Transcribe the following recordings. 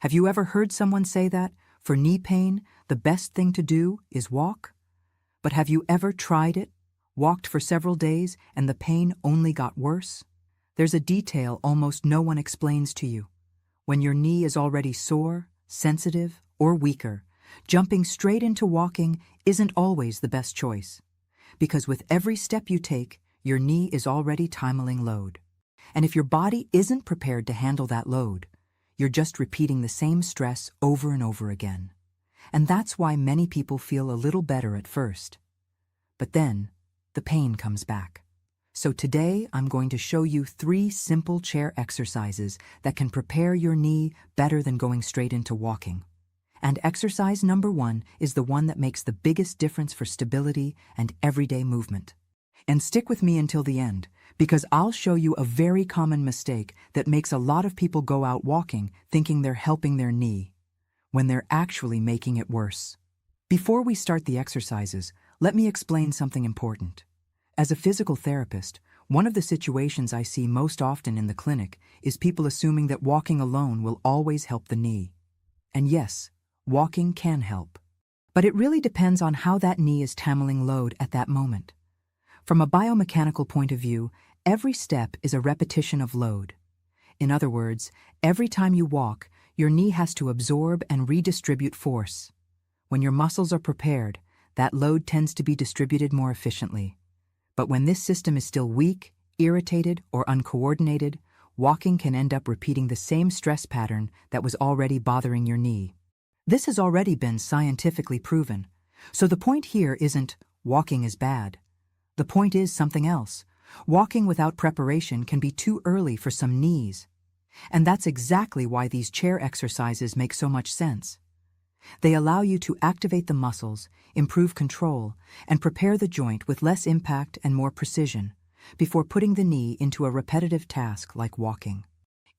Have you ever heard someone say that, for knee pain, the best thing to do is walk? But have you ever tried it, walked for several days, and the pain only got worse? There's a detail almost no one explains to you. When your knee is already sore, sensitive, or weaker, jumping straight into walking isn't always the best choice. Because with every step you take, your knee is already timing load. And if your body isn't prepared to handle that load, you're just repeating the same stress over and over again. And that's why many people feel a little better at first. But then, the pain comes back. So today, I'm going to show you 3 simple chair exercises that can prepare your knee better than going straight into walking. And exercise number 1 is the one that makes the biggest difference for stability and everyday movement. And stick with me until the end, because I'll show you a very common mistake that makes a lot of people go out walking thinking they're helping their knee, when they're actually making it worse. Before we start the exercises, let me explain something important. As a physical therapist, one of the situations I see most often in the clinic is people assuming that walking alone will always help the knee. And yes, walking can help. But it really depends on how that knee is handling load at that moment. From a biomechanical point of view, every step is a repetition of load. In other words, every time you walk, your knee has to absorb and redistribute force. When your muscles are prepared, that load tends to be distributed more efficiently. But when this system is still weak, irritated, or uncoordinated, walking can end up repeating the same stress pattern that was already bothering your knee. This has already been scientifically proven. So the point here isn't walking is bad. The point is something else. Walking without preparation can be too early for some knees. And that's exactly why these chair exercises make so much sense. They allow you to activate the muscles, improve control, and prepare the joint with less impact and more precision before putting the knee into a repetitive task like walking.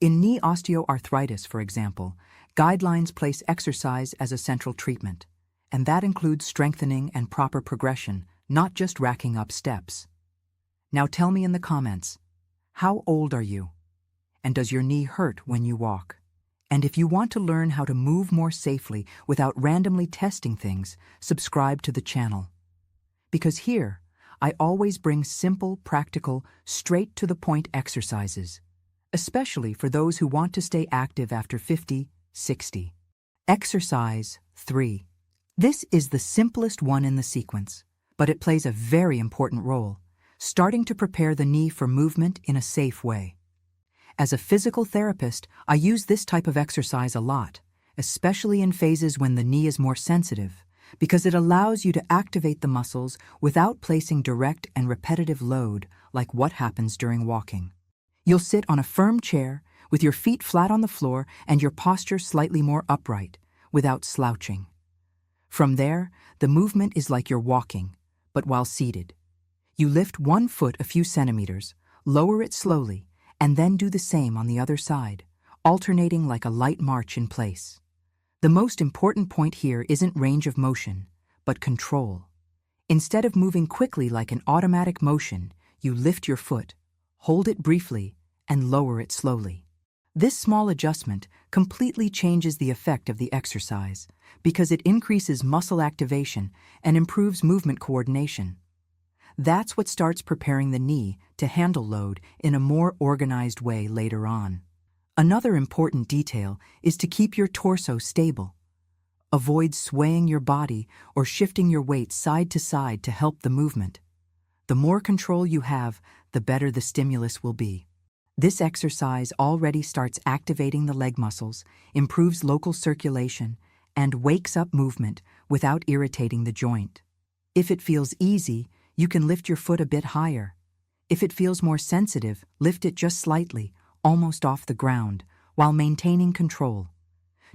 In knee osteoarthritis, for example, guidelines place exercise as a central treatment, and that includes strengthening and proper progression, not just racking up steps. Now tell me in the comments, how old are you? And does your knee hurt when you walk? And if you want to learn how to move more safely without randomly testing things, subscribe to the channel. Because here, I always bring simple, practical, straight-to-the-point exercises, especially for those who want to stay active after 50, 60. Exercise 3. This is the simplest one in the sequence, but it plays a very important role, starting to prepare the knee for movement in a safe way. As a physical therapist, I use this type of exercise a lot, especially in phases when the knee is more sensitive, because it allows you to activate the muscles without placing direct and repetitive load like what happens during walking. You'll sit on a firm chair with your feet flat on the floor and your posture slightly more upright, without slouching. From there, the movement is like you're walking, but while seated. You lift one foot a few centimeters, lower it slowly, and then do the same on the other side, alternating like a light march in place. The most important point here isn't range of motion, but control. Instead of moving quickly like an automatic motion, you lift your foot, hold it briefly, and lower it slowly. This small adjustment completely changes the effect of the exercise because it increases muscle activation and improves movement coordination. That's what starts preparing the knee to handle load in a more organized way later on. Another important detail is to keep your torso stable. Avoid swaying your body or shifting your weight side to side to help the movement. The more control you have, the better the stimulus will be. This exercise already starts activating the leg muscles, improves local circulation, and wakes up movement without irritating the joint. If it feels easy, you can lift your foot a bit higher. If it feels more sensitive, lift it just slightly, almost off the ground, while maintaining control.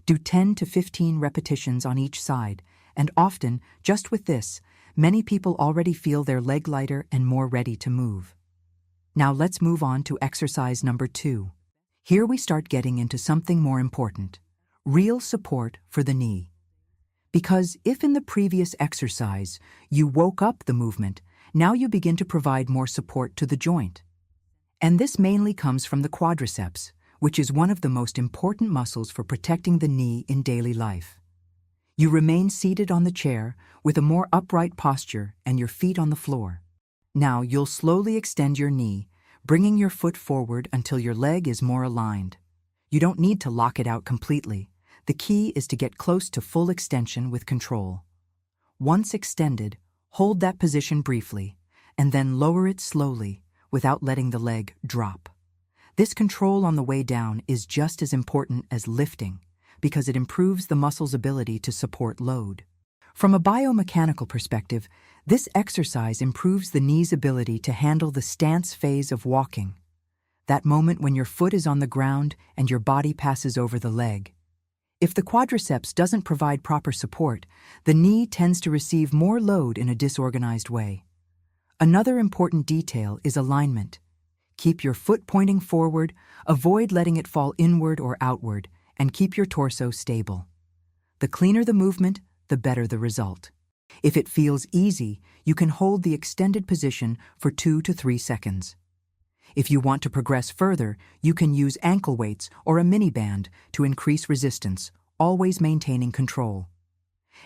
Do 10 to 15 repetitions on each side, and often, just with this, many people already feel their leg lighter and more ready to move. Now let's move on to exercise number 2. Here we start getting into something more important, real support for the knee. Because if in the previous exercise you woke up the movement, now you begin to provide more support to the joint. And this mainly comes from the quadriceps, which is one of the most important muscles for protecting the knee in daily life. You remain seated on the chair with a more upright posture and your feet on the floor. Now you'll slowly extend your knee, bringing your foot forward until your leg is more aligned. You don't need to lock it out completely. The key is to get close to full extension with control. Once extended, hold that position briefly, and then lower it slowly without letting the leg drop. This control on the way down is just as important as lifting because it improves the muscle's ability to support load. From a biomechanical perspective, this exercise improves the knee's ability to handle the stance phase of walking, that moment when your foot is on the ground and your body passes over the leg. If the quadriceps doesn't provide proper support, the knee tends to receive more load in a disorganized way. Another important detail is alignment. Keep your foot pointing forward, avoid letting it fall inward or outward, and keep your torso stable. The cleaner the movement, the better the result. If it feels easy, you can hold the extended position for 2 to 3 seconds. If you want to progress further, you can use ankle weights or a mini band to increase resistance, always maintaining control.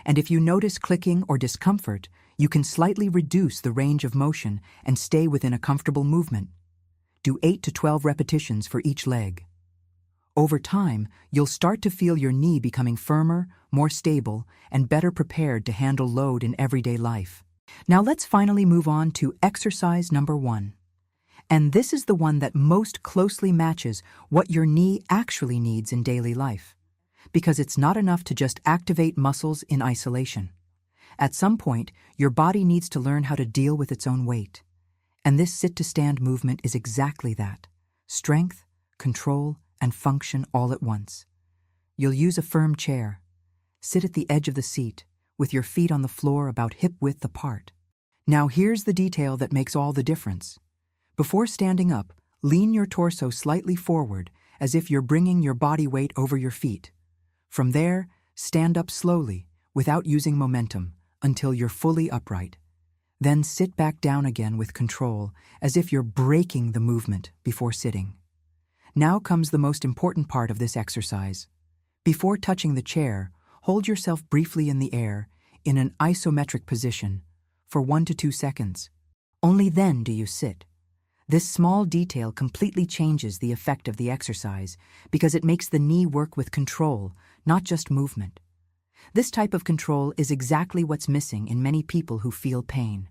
And if you notice clicking or discomfort, you can slightly reduce the range of motion and stay within a comfortable movement. Do 8 to 12 repetitions for each leg. Over time, you'll start to feel your knee becoming firmer, more stable, and better prepared to handle load in everyday life. Now let's finally move on to exercise number 1. And this is the one that most closely matches what your knee actually needs in daily life. Because it's not enough to just activate muscles in isolation. At some point, your body needs to learn how to deal with its own weight. And this sit-to-stand movement is exactly that. Strength, control, and function all at once. You'll use a firm chair. Sit at the edge of the seat, with your feet on the floor about hip-width apart. Now here's the detail that makes all the difference. Before standing up, lean your torso slightly forward, as if you're bringing your body weight over your feet. From there, stand up slowly, without using momentum, until you're fully upright. Then sit back down again with control, as if you're braking the movement before sitting. Now comes the most important part of this exercise. Before touching the chair, hold yourself briefly in the air, in an isometric position, for 1 to 2 seconds. Only then do you sit. This small detail completely changes the effect of the exercise because it makes the knee work with control, not just movement. This type of control is exactly what's missing in many people who feel pain.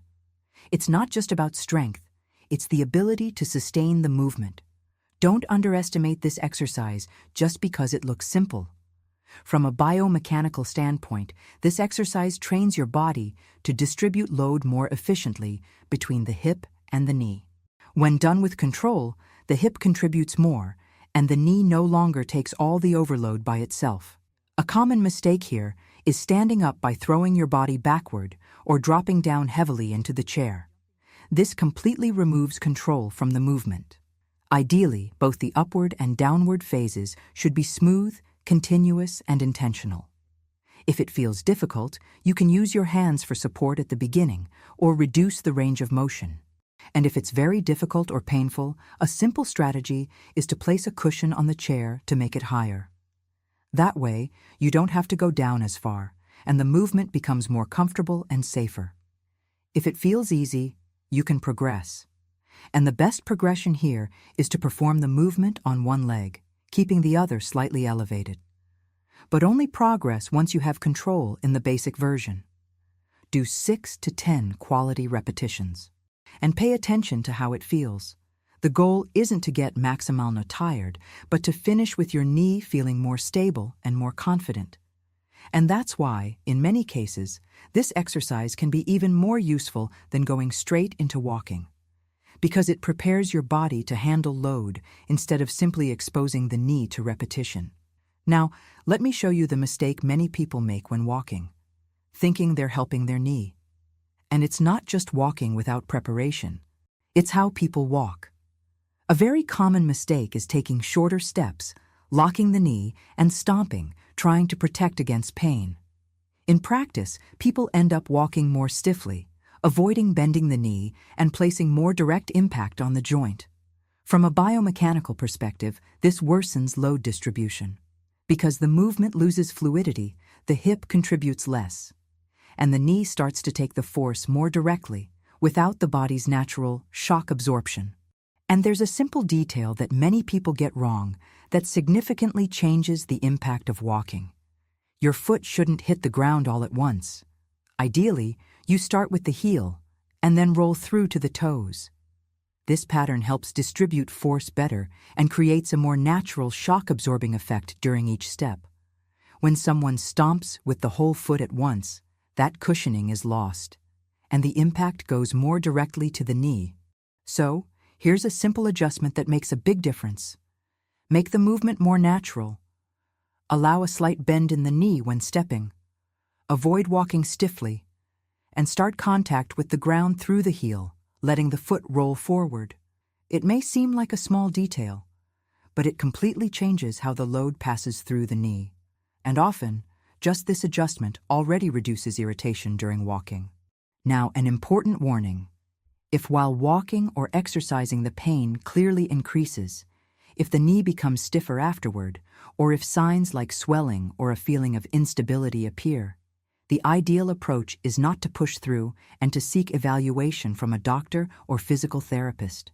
It's not just about strength, it's the ability to sustain the movement. Don't underestimate this exercise just because it looks simple. From a biomechanical standpoint, this exercise trains your body to distribute load more efficiently between the hip and the knee. When done with control, the hip contributes more, and the knee no longer takes all the overload by itself. A common mistake here is standing up by throwing your body backward or dropping down heavily into the chair. This completely removes control from the movement. Ideally, both the upward and downward phases should be smooth, continuous, and intentional. If it feels difficult, you can use your hands for support at the beginning or reduce the range of motion. And if it's very difficult or painful, a simple strategy is to place a cushion on the chair to make it higher. That way, you don't have to go down as far, and the movement becomes more comfortable and safer. If it feels easy, you can progress. And the best progression here is to perform the movement on one leg, keeping the other slightly elevated. But only progress once you have control in the basic version. Do 6 to 10 quality repetitions. And pay attention to how it feels. The goal isn't to get maximal tired, but to finish with your knee feeling more stable and more confident. And that's why, in many cases, this exercise can be even more useful than going straight into walking. Because it prepares your body to handle load instead of simply exposing the knee to repetition. Now, let me show you the mistake many people make when walking, thinking they're helping their knee. And it's not just walking without preparation. It's how people walk. A very common mistake is taking shorter steps, locking the knee, and stomping, trying to protect against pain. In practice, people end up walking more stiffly, avoiding bending the knee and placing more direct impact on the joint. From a biomechanical perspective, this worsens load distribution. Because the movement loses fluidity, the hip contributes less, and the knee starts to take the force more directly, without the body's natural shock absorption. And there's a simple detail that many people get wrong that significantly changes the impact of walking. Your foot shouldn't hit the ground all at once. Ideally, you start with the heel and then roll through to the toes. This pattern helps distribute force better and creates a more natural shock-absorbing effect during each step. When someone stomps with the whole foot at once, that cushioning is lost, and the impact goes more directly to the knee. So, here's a simple adjustment that makes a big difference. Make the movement more natural. Allow a slight bend in the knee when stepping. Avoid walking stiffly, and start contact with the ground through the heel, letting the foot roll forward. It may seem like a small detail, but it completely changes how the load passes through the knee. And often, just this adjustment already reduces irritation during walking. Now, an important warning. If while walking or exercising the pain clearly increases, if the knee becomes stiffer afterward, or if signs like swelling or a feeling of instability appear, the ideal approach is not to push through and to seek evaluation from a doctor or physical therapist.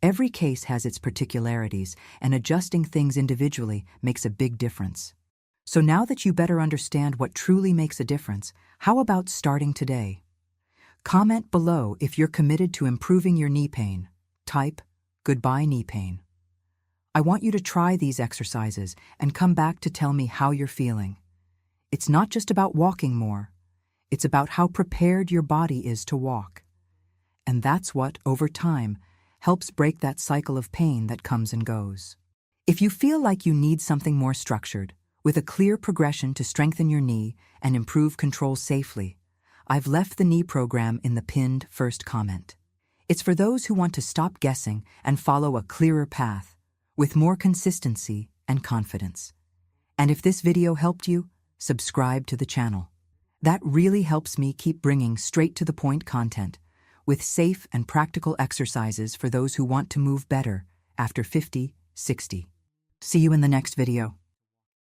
Every case has its particularities, and adjusting things individually makes a big difference. So now that you better understand what truly makes a difference, how about starting today? Comment below if you're committed to improving your knee pain. Type, "Goodbye knee pain." I want you to try these exercises and come back to tell me how you're feeling. It's not just about walking more. It's about how prepared your body is to walk. And that's what, over time, helps break that cycle of pain that comes and goes. If you feel like you need something more structured, with a clear progression to strengthen your knee and improve control safely, I've left the knee program in the pinned first comment. It's for those who want to stop guessing and follow a clearer path, with more consistency and confidence. And if this video helped you, subscribe to the channel. That really helps me keep bringing straight-to-the-point content, with safe and practical exercises for those who want to move better after 50, 60. See you in the next video.